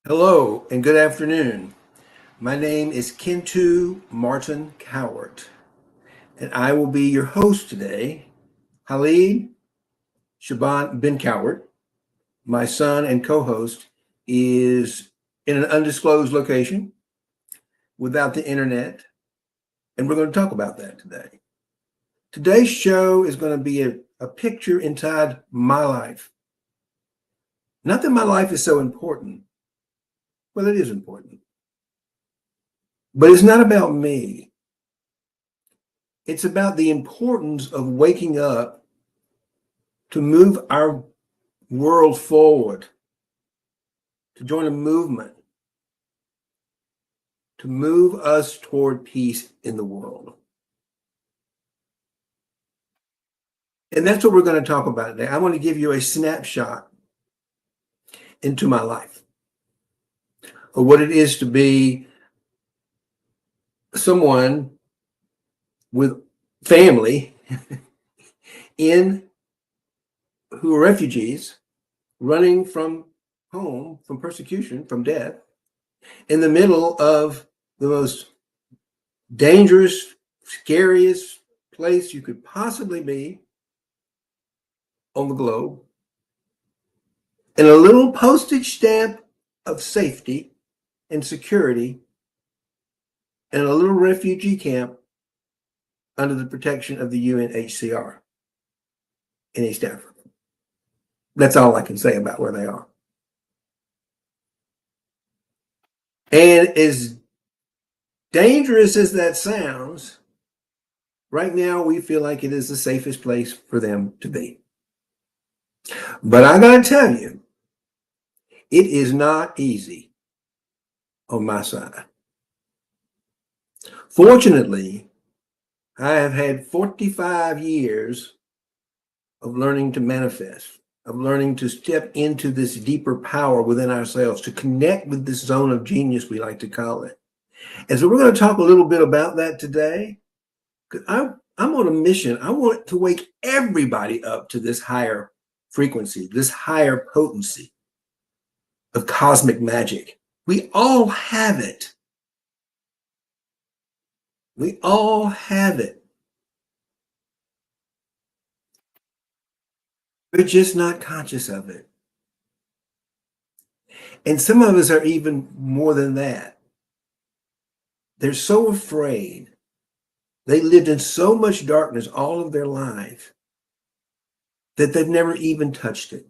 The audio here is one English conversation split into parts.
Hello and good afternoon. My name is Kintu Martin Cowart, and I will be your host today. Khaled Shaban bin Cowart, my son and co-host, is in an undisclosed location without the internet, and we're going to talk about that today. Today's show is going to be a picture inside my life. Not that my life is so important. Well, it is important. But it's not about me. It's about the importance of waking up to move our world forward, to join a movement, to move us toward peace in the world. And that's what we're going to talk about today. I want to give you a snapshot into my life of what it is to be someone with family who are refugees running from home, from persecution, from death, in the middle of the most dangerous, scariest place you could possibly be on the globe, and a little postage stamp of safety and security, and a little refugee camp under the protection of the UNHCR in East Africa. That's all I can say about where they are. And as dangerous as that sounds, right now we feel like it is the safest place for them to be. But I gotta tell you, it is not easy on my side. Fortunately, I have had 45 years of learning to manifest, of learning to step into this deeper power within ourselves, to connect with this zone of genius, we like to call it. And so we're going to talk a little bit about that today, because I'm on a mission. I want to wake everybody up to this higher frequency, this higher potency of cosmic magic. We all have it. We all have it. We're just not conscious of it. And some of us are even more than that. They're so afraid. They lived in so much darkness all of their life that they've never even touched it.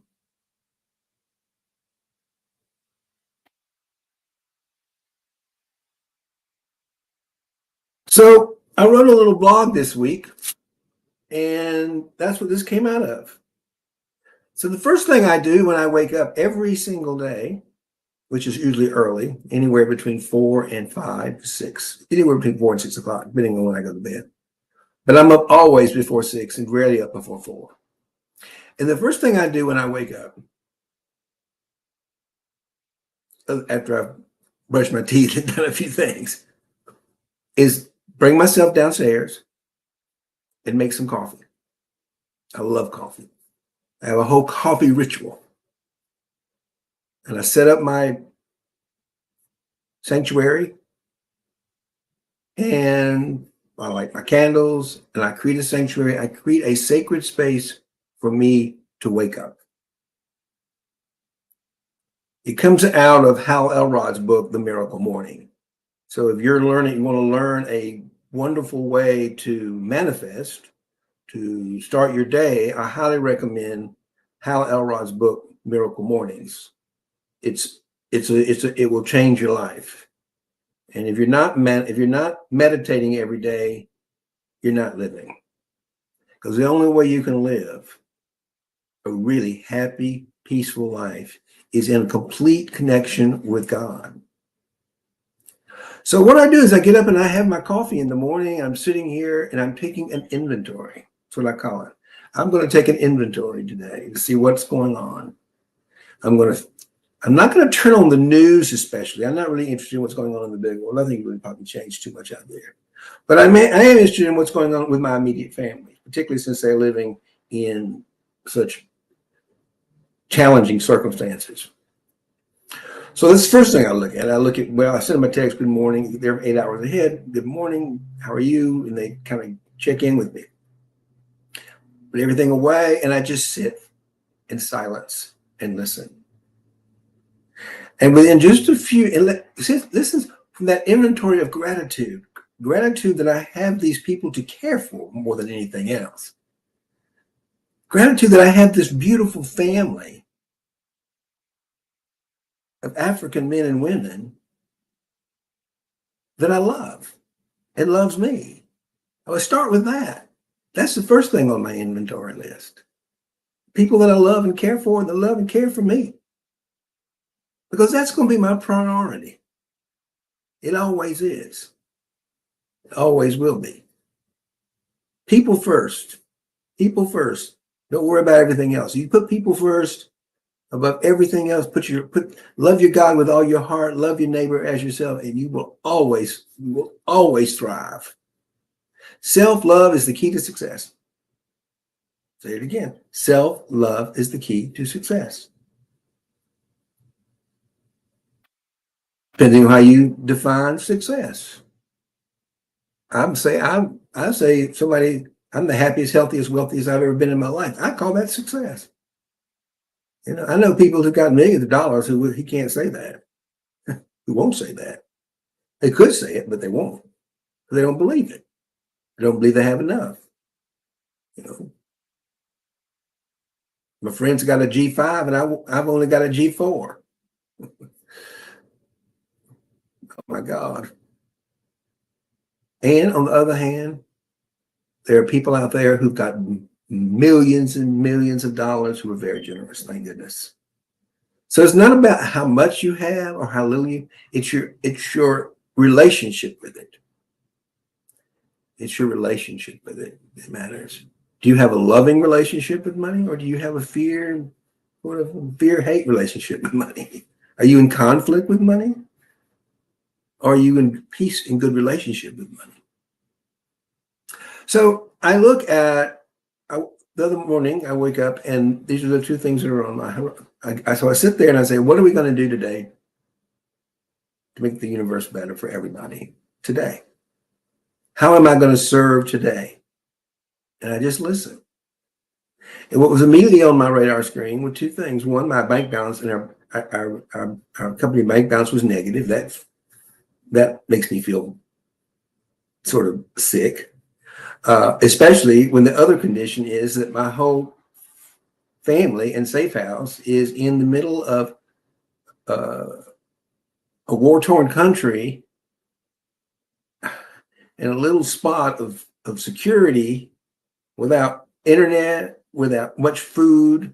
So I wrote a little blog this week, and that's what this came out of. So the first thing I do when I wake up every single day, which is usually early, anywhere between 4 and 5, 6, anywhere between 4 and 6 o'clock, depending on when I go to bed. But I'm up always before 6 and rarely up before 4. And the first thing I do when I wake up, after I've brushed my teeth and done a few things, is bring myself downstairs and make some coffee. I love coffee. I have a whole coffee ritual. And I set up my sanctuary, and I light my candles, and I create a sanctuary. I create a sacred space for me to wake up. It comes out of Hal Elrod's book, The Miracle Morning. So if you're learning, you want to learn a wonderful way to manifest, to start your day, I highly recommend Hal Elrod's book, Miracle Mornings. It will change your life. And if you're not meditating every day, you're not living. Because the only way you can live a really happy, peaceful life is in complete connection with God. So what I do is I get up and I have my coffee in the morning. I'm sitting here and I'm taking an inventory. That's what I call it. I'm going to take an inventory today to see what's going on. I'm not going to turn on the news, especially. I'm not really interested in what's going on in the big world. Nothing really probably changed too much out there. But I am interested in what's going on with my immediate family, particularly since they're living in such challenging circumstances. So that's the first thing I look at. I send them a text, good morning. They're 8 hours ahead. Good morning. How are you? And they kind of check in with me. Put everything away, and I just sit in silence and listen. And within just a few, this is from that inventory of gratitude that I have these people to care for more than anything else. Gratitude that I have this beautiful family of African men and women that I love and loves me. I would start with that. That's the first thing on my inventory list. People that I love and care for, and that love and care for me. Because that's going to be my priority. It always is. It always will be. People first. People first. Don't worry about everything else. You put people first above everything else. Love your God with all your heart. Love your neighbor as yourself, and you will always thrive. Self-love is the key to success. Say it again. Self-love is the key to success. Depending on how you define success. I say somebody, I'm the happiest, healthiest, wealthiest I've ever been in my life. I call that success. I know people who got millions of dollars who can't say that, who won't say that. They could say it, but they won't. They don't believe it. They don't believe they have enough. My friend's got a G5 and I've only got a G4. Oh my God. And on the other hand, there are people out there who've got millions and millions of dollars who are very generous, thank goodness. So it's not about how much you have or how little it's your relationship with it. It's your relationship with it that matters. Do you have a loving relationship with money, or do you have a fear-hate relationship with money? Are you in conflict with money? Or are you in peace and good relationship with money? So I look at, the other morning I wake up and these are the two things that are on my, so I sit there and I say, what are we going to do today to make the universe better for everybody today? How am I going to serve today? And I just listen. And what was immediately on my radar screen were two things. One, my bank balance and our company bank balance was negative. That makes me feel sort of sick, especially when the other condition is that my whole family and safe house is in the middle of a war-torn country in a little spot of security, without internet, without much food,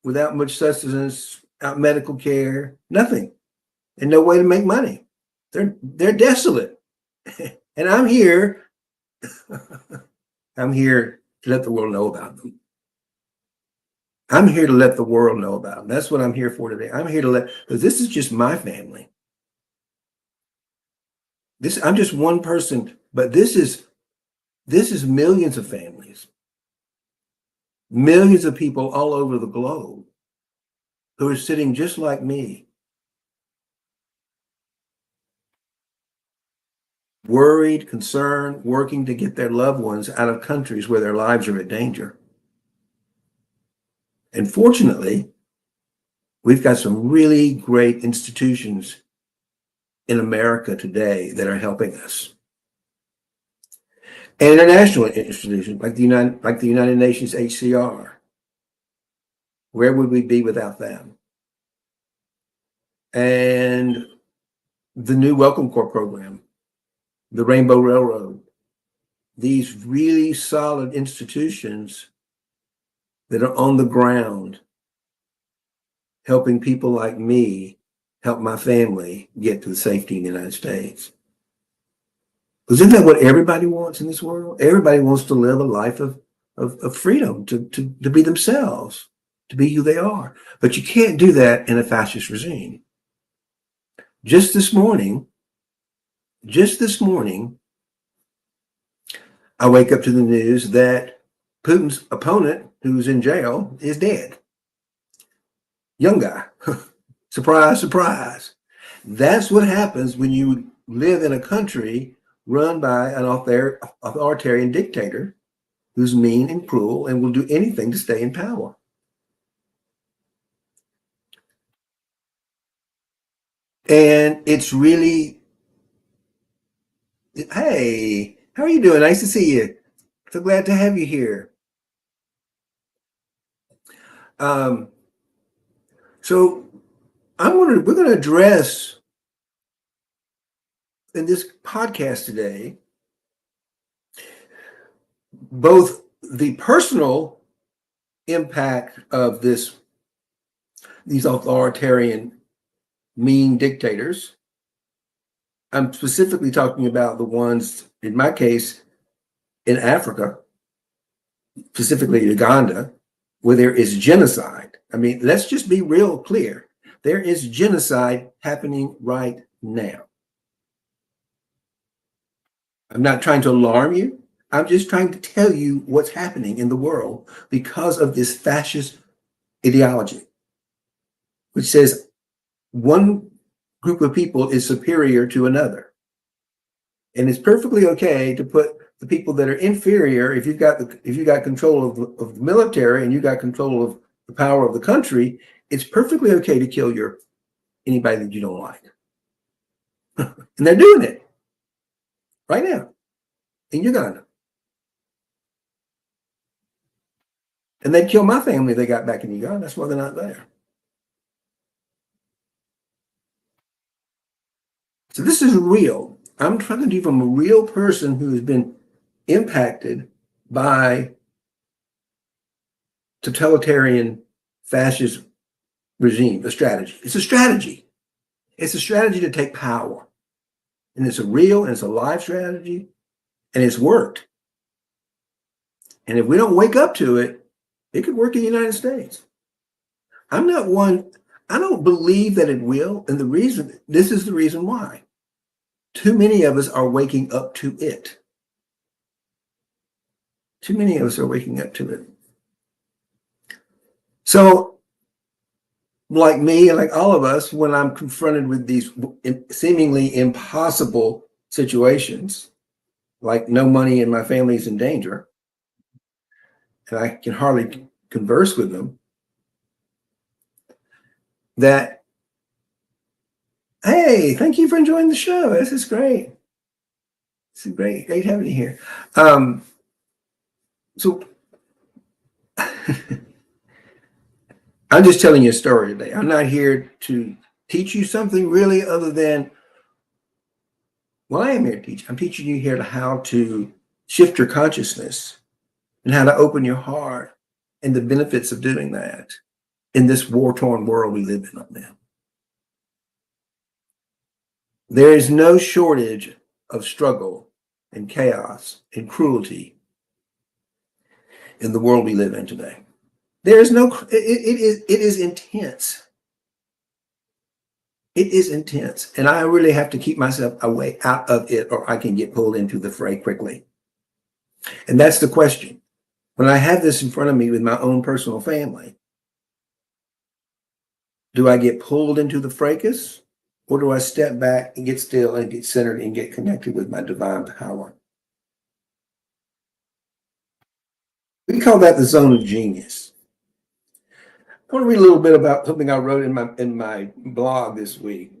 without much sustenance, without medical care, nothing, and no way to make money. They're desolate. And I'm here. I'm here to let the world know about them. I'm here to let the world know about them. That's what I'm here for today. I'm here to because this is just my family. I'm just one person, but this is millions of families, millions of people all over the globe who are sitting just like me, worried, concerned, working to get their loved ones out of countries where their lives are in danger. And fortunately, we've got some really great institutions in America today that are helping us. And international institutions like the United Nations HCR. Where would we be without them? And the new Welcome Corps program, the Rainbow Railroad, these really solid institutions that are on the ground helping people like me help my family get to safety in the United States. Because isn't that what everybody wants in this world? Everybody wants to live a life of freedom, to be themselves, to be who they are. But you can't do that in a fascist regime. Just this morning, I wake up to the news that Putin's opponent, who's in jail, is dead. Young guy. Surprise, surprise. That's what happens when you live in a country run by an authoritarian dictator who's mean and cruel and will do anything to stay in power. And it's really, hey, how are you doing? Nice to see you. So glad to have you here. Um, so we're going to address in this podcast today both the personal impact of these authoritarian mean dictators. I'm specifically talking about the ones, in my case, in Africa, specifically Uganda, where there is genocide. I mean, let's just be real clear. There is genocide happening right now. I'm not trying to alarm you. I'm just trying to tell you what's happening in the world because of this fascist ideology, which says one group of people is superior to another. And it's perfectly okay to put the people that are inferior, if you've got control of the military and you got control of the power of the country, it's perfectly okay to kill anybody that you don't like. And they're doing it right now in Uganda. And they'd kill my family if they got back in Uganda. That's why they're not there. So this is real. I'm trying to do from a real person who has been impacted by totalitarian fascist regime, a strategy. It's a strategy. It's a strategy to take power. And it's a real and it's a live strategy. And it's worked. And if we don't wake up to it, it could work in the United States. I don't believe that it will. And this is the reason why. Too many of us are waking up to it. Too many of us are waking up to it. So, like me and like all of us, when I'm confronted with these seemingly impossible situations, like no money and my family's in danger, and I can hardly converse with them, that, hey, thank you for enjoying the show. This is great. This is great. Great having you here. So I'm just telling you a story today. I'm not here to teach you something really other than, well, I am here to teach. I'm teaching you here how to shift your consciousness and how to open your heart and the benefits of doing that in this war-torn world we live in right now. There is no shortage of struggle and chaos and cruelty in the world we live in today. There is no, it is intense. It is intense. And I really have to keep myself away out of it or I can get pulled into the fray quickly. And that's the question. When I have this in front of me with my own personal family, do I get pulled into the fracas or do I step back and get still and get centered and get connected with my divine power? We call that the zone of genius. I want to read a little bit about something I wrote in my blog this week.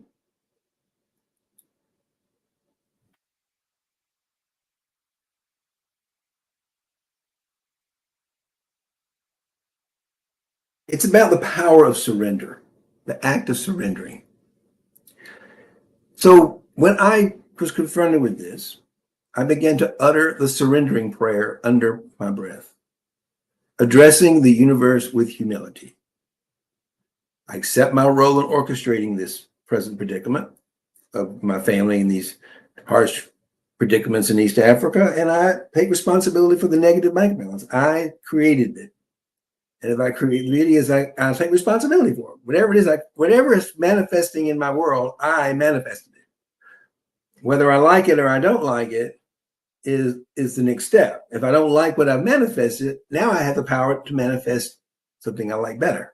It's about the power of surrender, the act of surrendering. So when I was confronted with this, I began to utter the surrendering prayer under my breath, addressing the universe with humility. I accept my role in orchestrating this present predicament of my family in these harsh predicaments in East Africa, and I take responsibility for the negative bank balance. I created it. And if I create it, I take responsibility for it. Whatever is manifesting in my world, I manifested it. Whether I like it or I don't like it is the next step. If I don't like what I've manifested, now I have the power to manifest something I like better.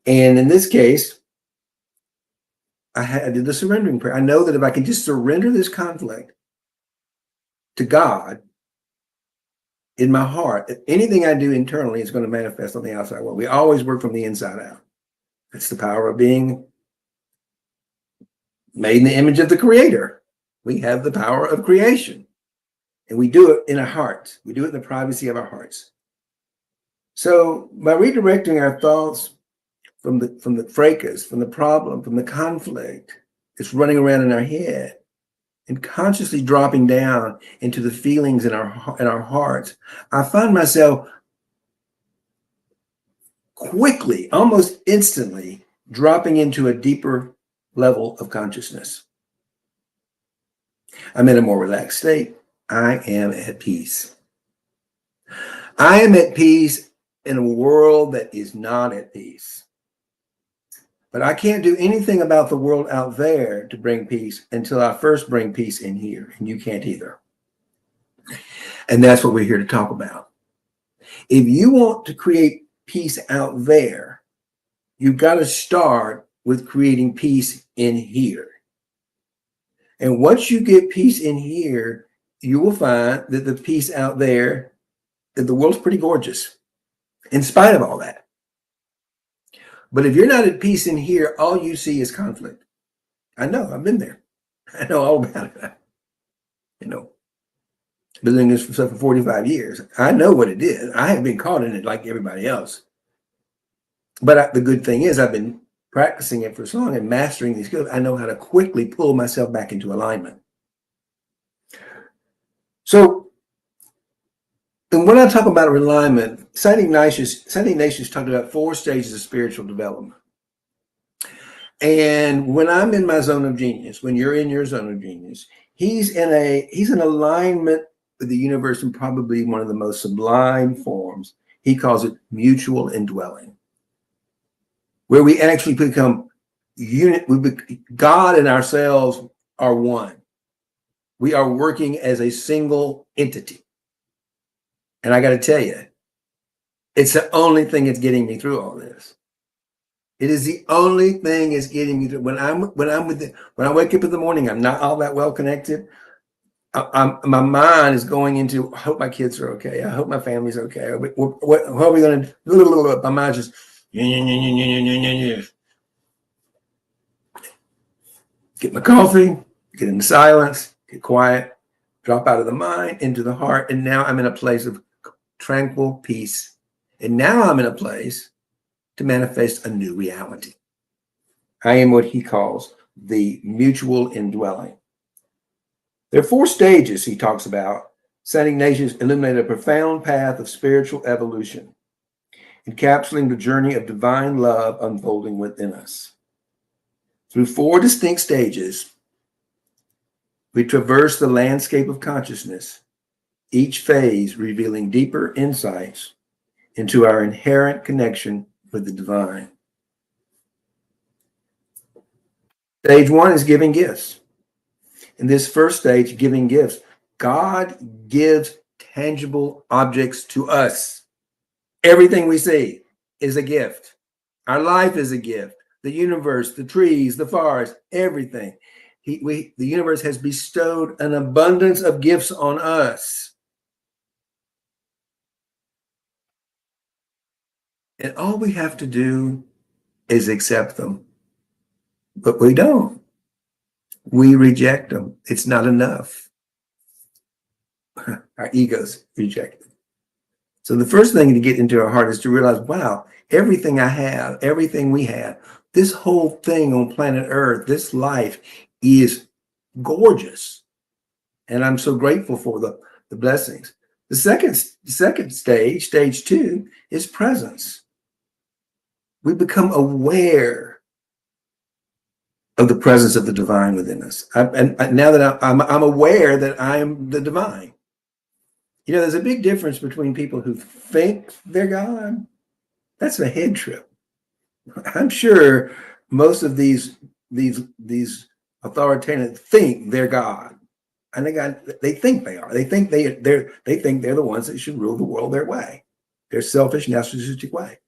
And in this case, I did the surrendering prayer. I know that if I can just surrender this conflict to God in my heart, anything I do internally is going to manifest on the outside world. We always work from the inside out. That's the power of being made in the image of the Creator. We have the power of creation, and we do it in our hearts. We do it in the privacy of our hearts. So by redirecting our thoughts from the fracas, from the problem, from the conflict that's running around in our head, and consciously dropping down into the feelings in our hearts, I find myself quickly, almost instantly, dropping into a deeper level of consciousness. I'm in a more relaxed state. I am at peace. I am at peace in a world that is not at peace. But I can't do anything about the world out there to bring peace until I first bring peace in here, and you can't either. And that's what we're here to talk about. If you want to create peace out there, you've got to start with creating peace in here. And once you get peace in here, you will find that the peace out there, that the world's pretty gorgeous, in spite of all that. But if you're not at peace in here, all you see is conflict. I know, I've been there. I know all about it. You know, been doing this for 45 years. I know what it is. I have been caught in it like everybody else. But the good thing is I've been practicing it for so long and mastering these skills. I know how to quickly pull myself back into alignment. So, and when I talk about alignment, Saint Ignatius talked about 4 stages of spiritual development. And when I'm in my zone of genius, when you're in your zone of genius, he's in alignment with the universe in probably one of the most sublime forms. He calls it mutual indwelling, where we actually become unit. God and ourselves are one. We are working as a single entity. And I got to tell you, it's the only thing that's getting me through all this. It is the only thing that's getting me through. When I wake up in the morning, I'm not all that well connected. My mind is going into, I hope my kids are okay. I hope my family's okay. What are we going to do? My mind's just, get my coffee, get into silence, get quiet, drop out of the mind into the heart. And now I'm in a place of tranquil peace. And now I'm in a place to manifest a new reality. I am what he calls the mutual indwelling. There are 4 stages he talks about. Saint Ignatius illuminated a profound path of spiritual evolution, encapsulating the journey of divine love unfolding within us. Through 4 distinct stages, we traverse the landscape of consciousness, each phase revealing deeper insights into our inherent connection with the divine. Stage 1 is giving gifts. In this first stage, giving gifts, God gives tangible objects to us. Everything we see is a gift. Our life is a gift. The universe, the trees, the forest, everything. The universe has bestowed an abundance of gifts on us. And all we have to do is accept them. But we don't. We reject them. It's not enough. Our egos reject them. So the first thing to get into our heart is to realize, wow, everything I have, everything we have, this whole thing on planet Earth, this life is gorgeous. And I'm so grateful for the blessings. The second stage, stage 2, is presence. We become aware of the presence of the divine within us. And now that I'm aware that I'm the divine. You know, there's a big difference between people who think they're God. That's a head trip. I'm sure most of these authoritarians think they're God, and they think they are. They think they're the ones that should rule the world their way, their selfish, narcissistic way.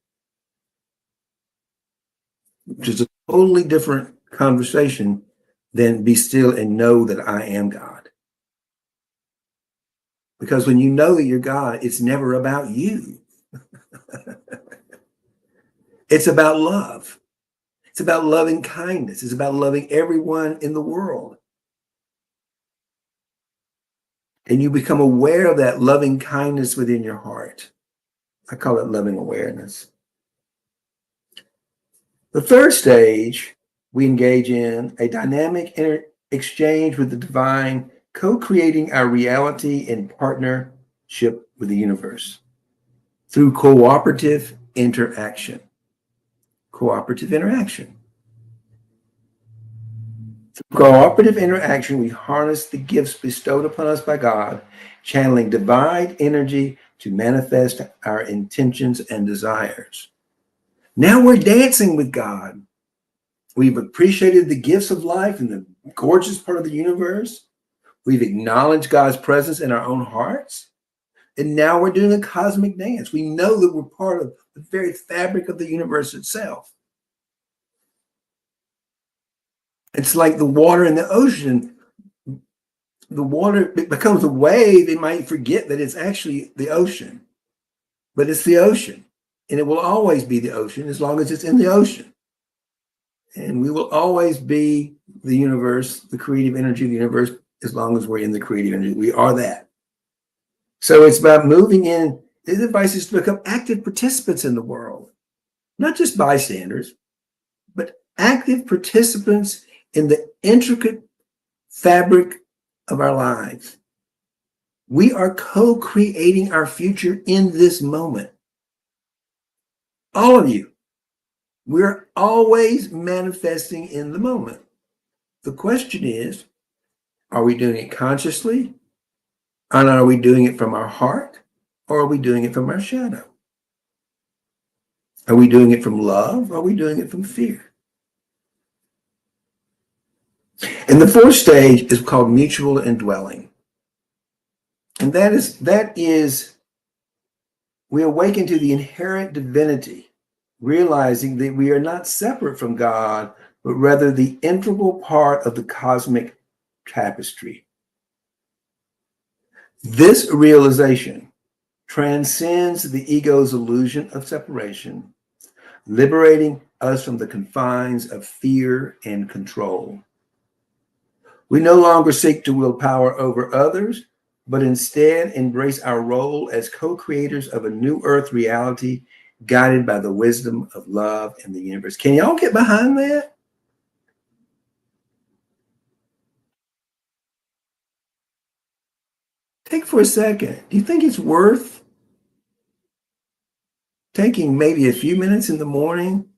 which is a totally different conversation than be still and know that I am God. Because when you know that you're God, it's never about you. It's about love. It's about loving kindness. It's about loving everyone in the world. And you become aware of that loving kindness within your heart. I call it loving awareness. The third stage, we engage in a dynamic exchange with the divine, co-creating our reality in partnership with the universe through cooperative interaction. Cooperative interaction. Through cooperative interaction, we harness the gifts bestowed upon us by God, channeling divine energy to manifest our intentions and desires. Now we're dancing with God. We've appreciated the gifts of life and the gorgeous part of the universe. We've acknowledged God's presence in our own hearts. And now we're doing a cosmic dance. We know that we're part of the very fabric of the universe itself. It's like the water in the ocean. The water, it becomes a wave. They might forget that it's actually the ocean, but it's the ocean. And it will always be the ocean as long as it's in the ocean. And we will always be the universe, the creative energy of the universe, as long as we're in the creative energy. We are that. So it's about moving in. His advice is to become active participants in the world, not just bystanders, but active participants in the intricate fabric of our lives. We are co-creating our future in this moment. All of you. We're always manifesting in the moment. The question is, are we doing it consciously? And are we doing it from our heart? Or are we doing it from our shadow? Are we doing it from love? Or are we doing it from fear? And the fourth stage is called mutual indwelling. And that is we awaken to the inherent divinity, realizing that we are not separate from God, but rather the integral part of the cosmic tapestry. This realization transcends the ego's illusion of separation, liberating us from the confines of fear and control. We no longer seek to wield power over others, but instead embrace our role as co-creators of a new earth reality guided by the wisdom of love in the universe. Can y'all get behind that? Take for a second. Do you think it's worth taking maybe a few minutes in the morning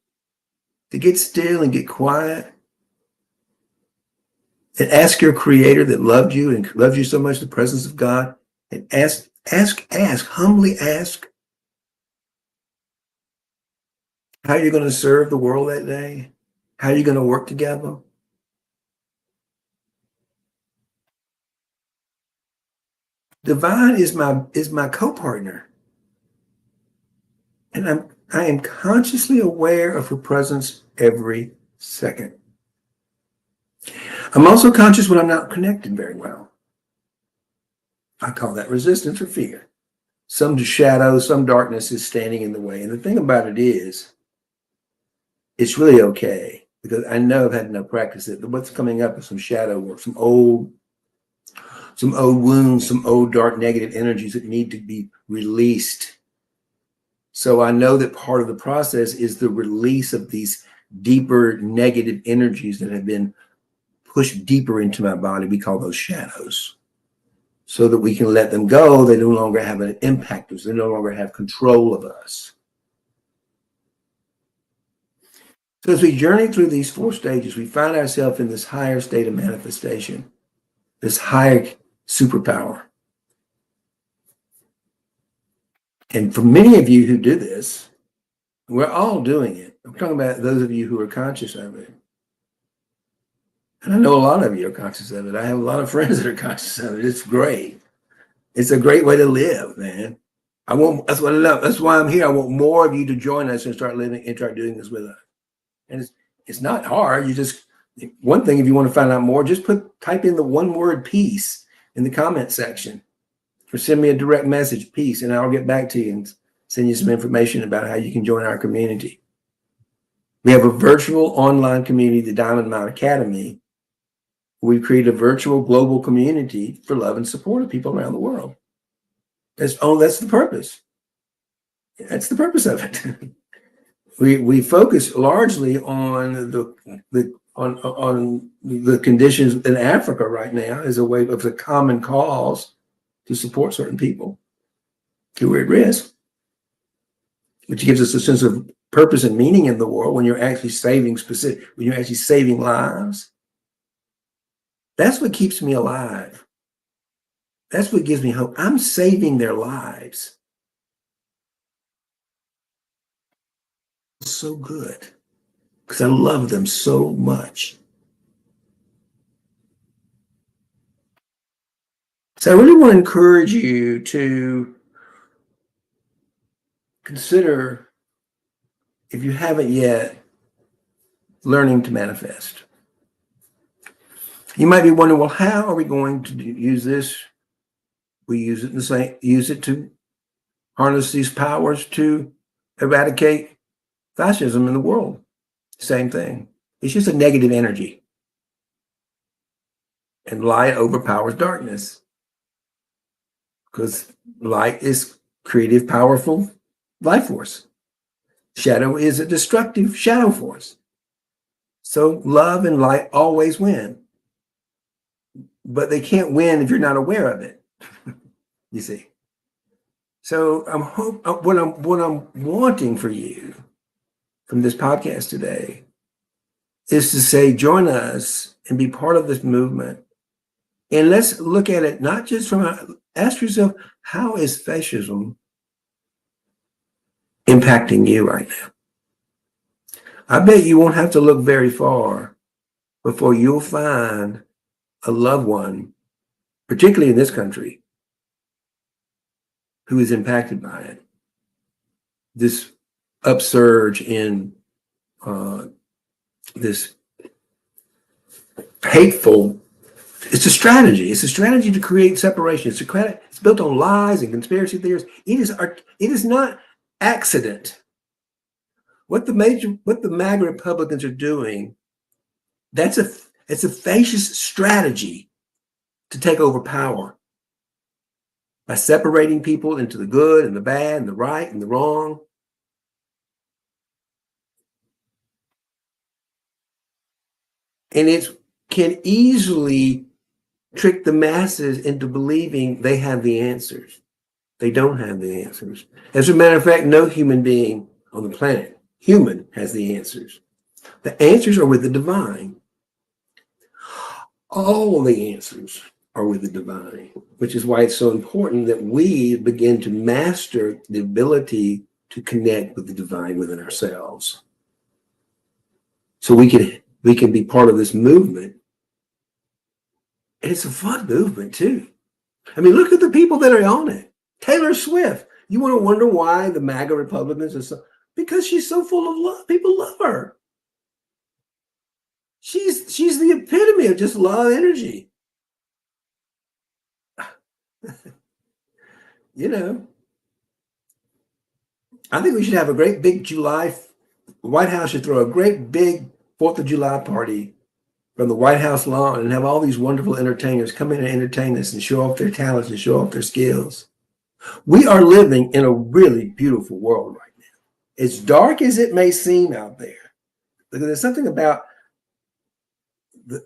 to get still and get quiet and ask your creator that loved you and loves you so much, the presence of God, and humbly ask how you're going to serve the world that day, how you're going to work together? Divine is my co-partner. And I am consciously aware of her presence every second. I'm also conscious when I'm not connected very well. I call that resistance or fear. Some shadow, some darkness is standing in the way. And the thing about it is, it's really okay, because I know I've had enough practice that what's coming up is some shadow work, some old wounds, some old dark negative energies that need to be released. So I know that part of the process is the release of these deeper negative energies that have been pushed deeper into my body. We call those shadows. So that we can let them go. They no longer have an impact on us. They no longer have control of us. So as we journey through these four stages, we find ourselves in this higher state of manifestation, this higher superpower. And for many of you who do this, we're all doing it. I'm talking about those of you who are conscious of it. And I know a lot of you are conscious of it. I have a lot of friends that are conscious of it. It's great. It's a great way to live, man. That's what I love. That's why I'm here. I want more of you to join us and start living and start doing this with us. And it's not hard. You just, one thing, if you want to find out more, just type in the one word peace in the comment section, or send me a direct message, peace, and I'll get back to you and send you some information about how you can join our community. We have a virtual online community, the Diamond Mine Academy. We've created a virtual global community for love and support of people around the world. That's the purpose. That's the purpose of it. We focus largely on the conditions in Africa right now as a way of the common cause to support certain people who are at risk, which gives us a sense of purpose and meaning in the world when you're actually saving lives. That's what keeps me alive. That's what gives me hope. I'm saving their lives. So good, because I love them so much. So I really want to encourage you to consider, if you haven't yet, learning to manifest. You might be wondering, well, how are we going to use this? We use it to harness these powers to eradicate fascism in the world. Same thing. It's just a negative energy. And light overpowers darkness, because light is creative, powerful life force. Shadow is a destructive shadow force. So love and light always win. But they can't win if you're not aware of it. You see. So what I'm wanting for you from this podcast today is to say, join us and be part of this movement. And let's look at it not just ask yourself, how is fascism impacting you right now? I bet you won't have to look very far before you'll find a loved one, particularly in this country, who is impacted by it. This upsurge in this hateful, it's a strategy. It's a strategy to create separation. It's built on lies and conspiracy theories. It is not accident. What the MAGA Republicans are doing, it's a fascist strategy to take over power by separating people into the good and the bad and the right and the wrong. And it can easily trick the masses into believing they have the answers. They don't have the answers. As a matter of fact, no human being on the planet, human, has the answers. The answers are with the divine. All the answers are with the divine, which is why it's so important that we begin to master the ability to connect with the divine within ourselves. So we can be part of this movement. And it's a fun movement too. I mean, look at the people that are on it. Taylor Swift. You want to wonder why the MAGA Republicans are so, because she's so full of love. People love her. She's the epitome of just love energy. You know, I think we should have a great big July. The White House should throw a great big 4th of July party from the White House lawn and have all these wonderful entertainers come in and entertain us and show off their talents and show off their skills. We are living in a really beautiful world right now. As dark as it may seem out there, because there's something about the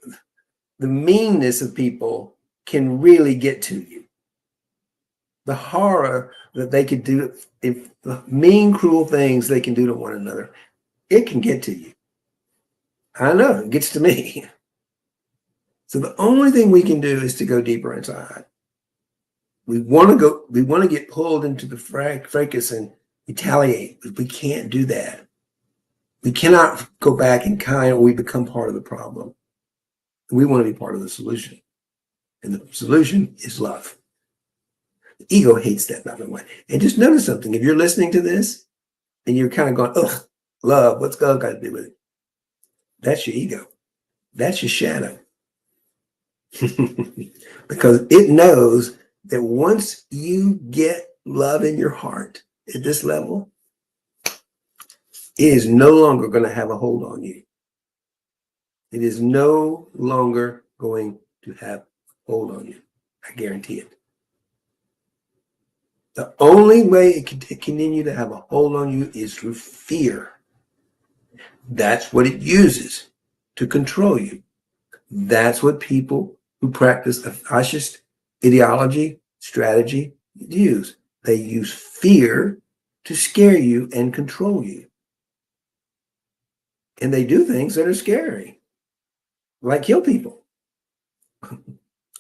meanness of people can really get to you. The horror that they could do, if the mean, cruel things they can do to one another, it can get to you. I know, it gets to me. So the only thing we can do is to go deeper inside. We want to get pulled into the fracas and retaliate, but we can't do that. We cannot go back and we become part of the problem. We want to be part of the solution. And the solution is love. The ego hates that, by the way. And just notice something. If you're listening to this and you're kind of going, ugh, love, what's God got to do with it? That's your ego. That's your shadow. Because it knows that once you get love in your heart at this level, it is no longer going to have a hold on you. It is no longer going to have a hold on you. I guarantee it. The only way it can continue to have a hold on you is through fear. That's what it uses to control you. That's what people who practice a fascist ideology, strategy use. They use fear to scare you and control you. And they do things that are scary, like kill people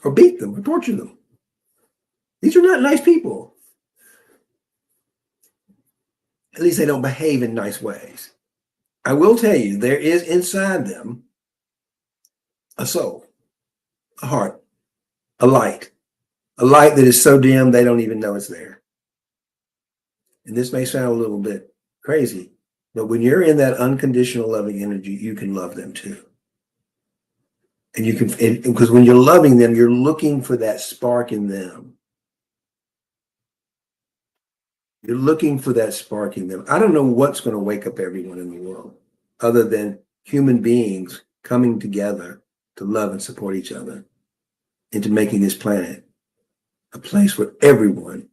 or beat them or torture them. These are not nice people. At least they don't behave in nice ways. I will tell you, there is inside them a soul, a heart, a light that is so dim they don't even know it's there. And this may sound a little bit crazy, but when you're in that unconditional loving energy, you can love them too. And you can, because when you're loving them, you're looking for that spark in them. You're looking for that spark in them. I don't know what's going to wake up everyone in the world other than human beings coming together to love and support each other into making this planet a place where everyone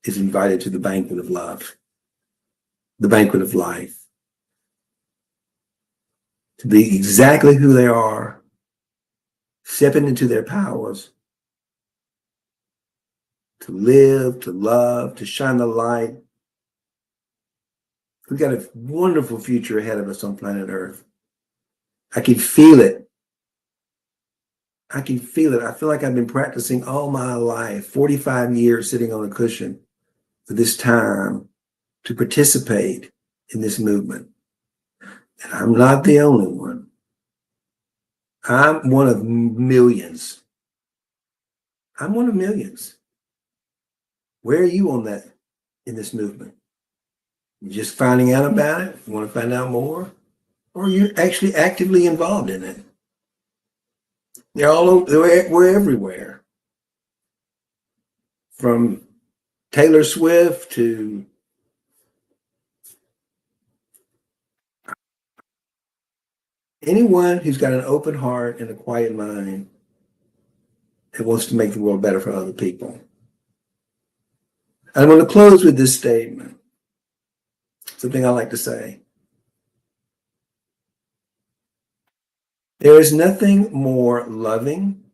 is invited to the banquet of love, the banquet of life, to be exactly who they are, stepping into their powers, to live, to love, to shine the light. We've got a wonderful future ahead of us on planet Earth. I can feel it. I can feel it. I feel like I've been practicing all my life, 45 years sitting on a cushion for this time to participate in this movement. And I'm not the only one. I'm one of millions. I'm one of millions. Where are you on that in this movement? You just finding out about it? You want to find out more? Or you're actually actively involved in it? They're all over, we're everywhere. From Taylor Swift to anyone who's got an open heart and a quiet mind that wants to make the world better for other people. I'm going to close with this statement, something I like to say. There is nothing more loving.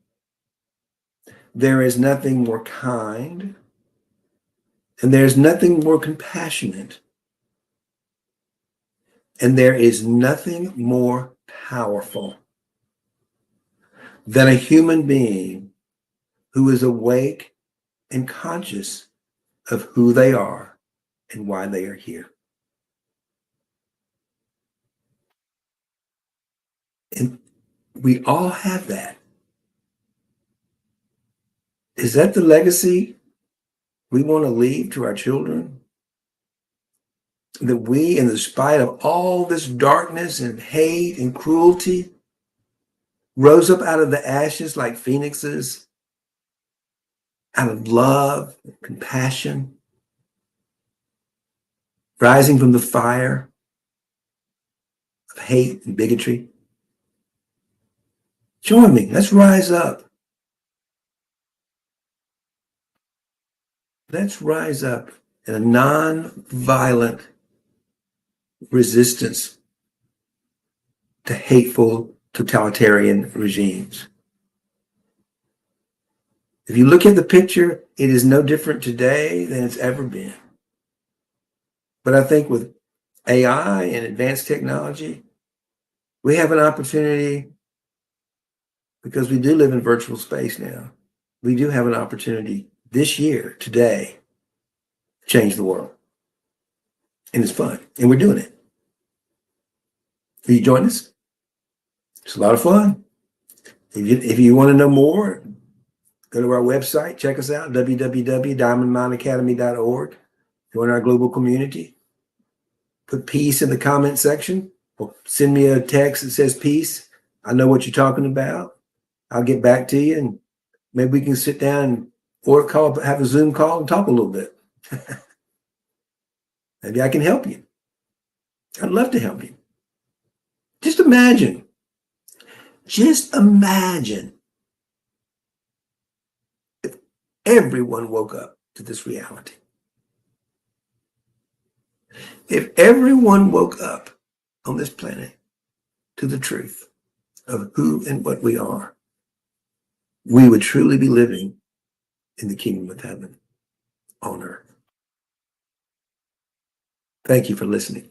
There is nothing more kind. And there's nothing more compassionate. And there is nothing more powerful than a human being who is awake and conscious of who they are and why they are here. And we all have that. Is that the legacy we want to leave to our children? That we, in spite of all this darkness and hate and cruelty, rose up out of the ashes like phoenixes, out of love and compassion, rising from the fire of hate and bigotry. Join me. Let's rise up. Let's rise up in a non-violent resistance to hateful totalitarian regimes. If you look at the picture, it is no different today than it's ever been. But I think with AI and advanced technology, we have an opportunity, because we do live in virtual space now. We do have an opportunity this year, today, to change the world. And it's fun. And we're doing it. Will you join us? It's a lot of fun. If you want to know more, go to our website, check us out, www.diamondmineacademy.org. Join our global community. Put peace in the comment section. Well, send me a text that says peace. I know what you're talking about. I'll get back to you, and maybe we can sit down or have a Zoom call and talk a little bit. Maybe I can help you. I'd love to help you. Just imagine if everyone woke up to this reality. If everyone woke up on this planet to the truth of who and what we are, we would truly be living in the kingdom of heaven on earth. Thank you for listening.